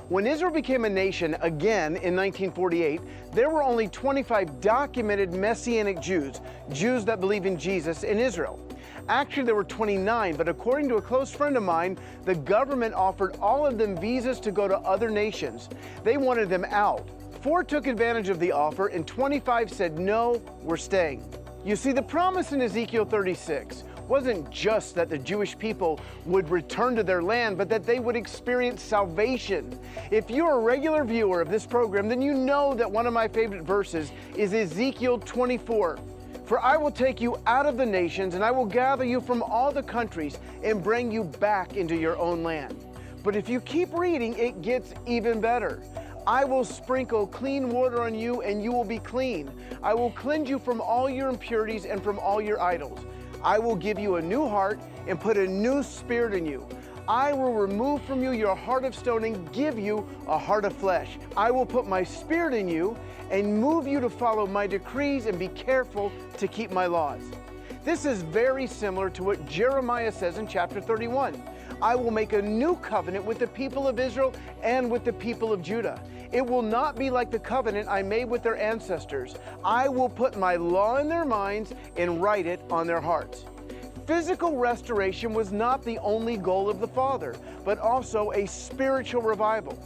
When Israel became a nation again in 1948, there were only 25 documented Messianic Jews, Jews that believe in Jesus in Israel. Actually, there were 29, but according to a close friend of mine, the government offered all of them visas to go to other nations. They wanted them out. 4 took advantage of the offer, and 25 said, no, we're staying. You see, the promise in Ezekiel 36 wasn't just that the Jewish people would return to their land, but that they would experience salvation. If you're a regular viewer of this program, then you know that one of my favorite verses is Ezekiel 24. For I will take you out of the nations, and I will gather you from all the countries and bring you back into your own land. But if you keep reading, it gets even better. I will sprinkle clean water on you, and you will be clean. I will cleanse you from all your impurities and from all your idols. I will give you a new heart and put a new spirit in you. I will remove from you your heart of stone and give you a heart of flesh. I will put my spirit in you and move you to follow my decrees and be careful to keep my laws. This is very similar to what Jeremiah says in chapter 31. I will make a new covenant with the people of Israel and with the people of Judah. It will not be like the covenant I made with their ancestors. I will put my law in their minds and write it on their hearts. Physical restoration was not the only goal of the Father, but also a spiritual revival.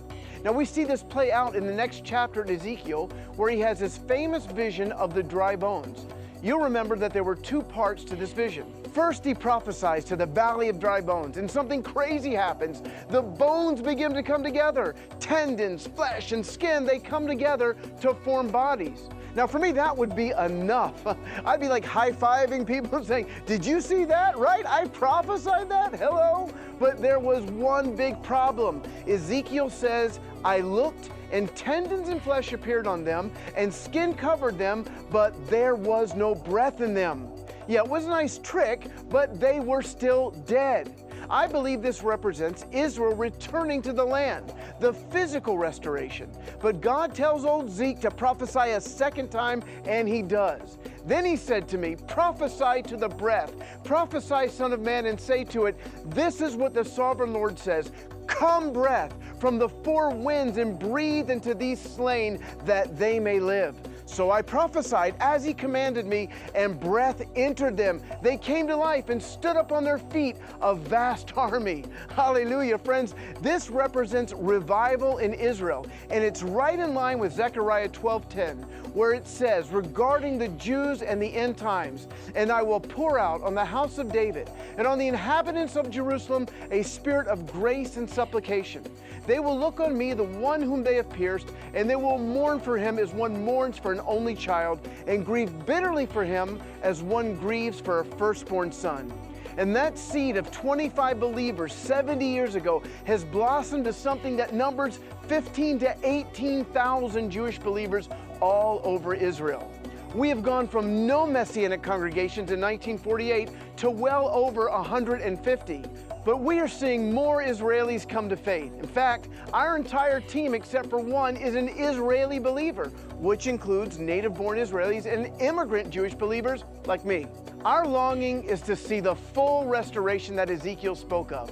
Now we see this play out in the next chapter in Ezekiel, where he has his famous vision of the dry bones. You'll remember that there were 2 parts to this vision. First, he prophesies to the valley of dry bones, and something crazy happens. The bones begin to come together. Tendons, flesh, and skin, they come together to form bodies. Now, for me, that would be enough. I'd be like high-fiving people and saying, did you see that, right? I prophesied that, hello? But there was one big problem. Ezekiel says, I looked, and tendons and flesh appeared on them, and skin covered them, but there was no breath in them. Yeah, it was a nice trick, but they were still dead. I believe this represents Israel returning to the land, the physical restoration. But God tells old Zeke to prophesy a second time, and he does. Then he said to me, prophesy to the breath. Prophesy, Son of Man, and say to it, this is what the sovereign Lord says. Come, breath, from the 4 winds, and breathe into these slain, that they may live. So I prophesied as he commanded me, and breath entered them. They came to life and stood up on their feet, a vast army. Hallelujah, friends. This represents revival in Israel, and it's right in line with Zechariah 12:10, where it says, regarding the Jews and the end times, and I will pour out on the house of David and on the inhabitants of Jerusalem a spirit of grace and supplication. They will look on me, the one whom they have pierced, and they will mourn for him as one mourns for an only child, and grieve bitterly for him as one grieves for a firstborn son. And that seed of 25 believers 70 years ago has blossomed to something that numbers 15 to 18,000 Jewish believers all over Israel. We have gone from no Messianic congregations in 1948 to well over 150. But we are seeing more Israelis come to faith. In fact, our entire team, except for one, is an Israeli believer, which includes native-born Israelis and immigrant Jewish believers like me. Our longing is to see the full restoration that Ezekiel spoke of.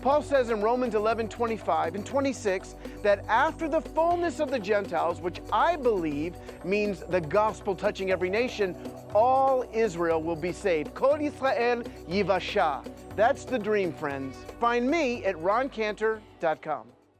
Paul says in Romans 11:25 and 26 that after the fullness of the Gentiles, which I believe means the gospel touching every nation, all Israel will be saved. Kol Yisrael Yivasha. That's the dream, friends. Find me at roncantor.com.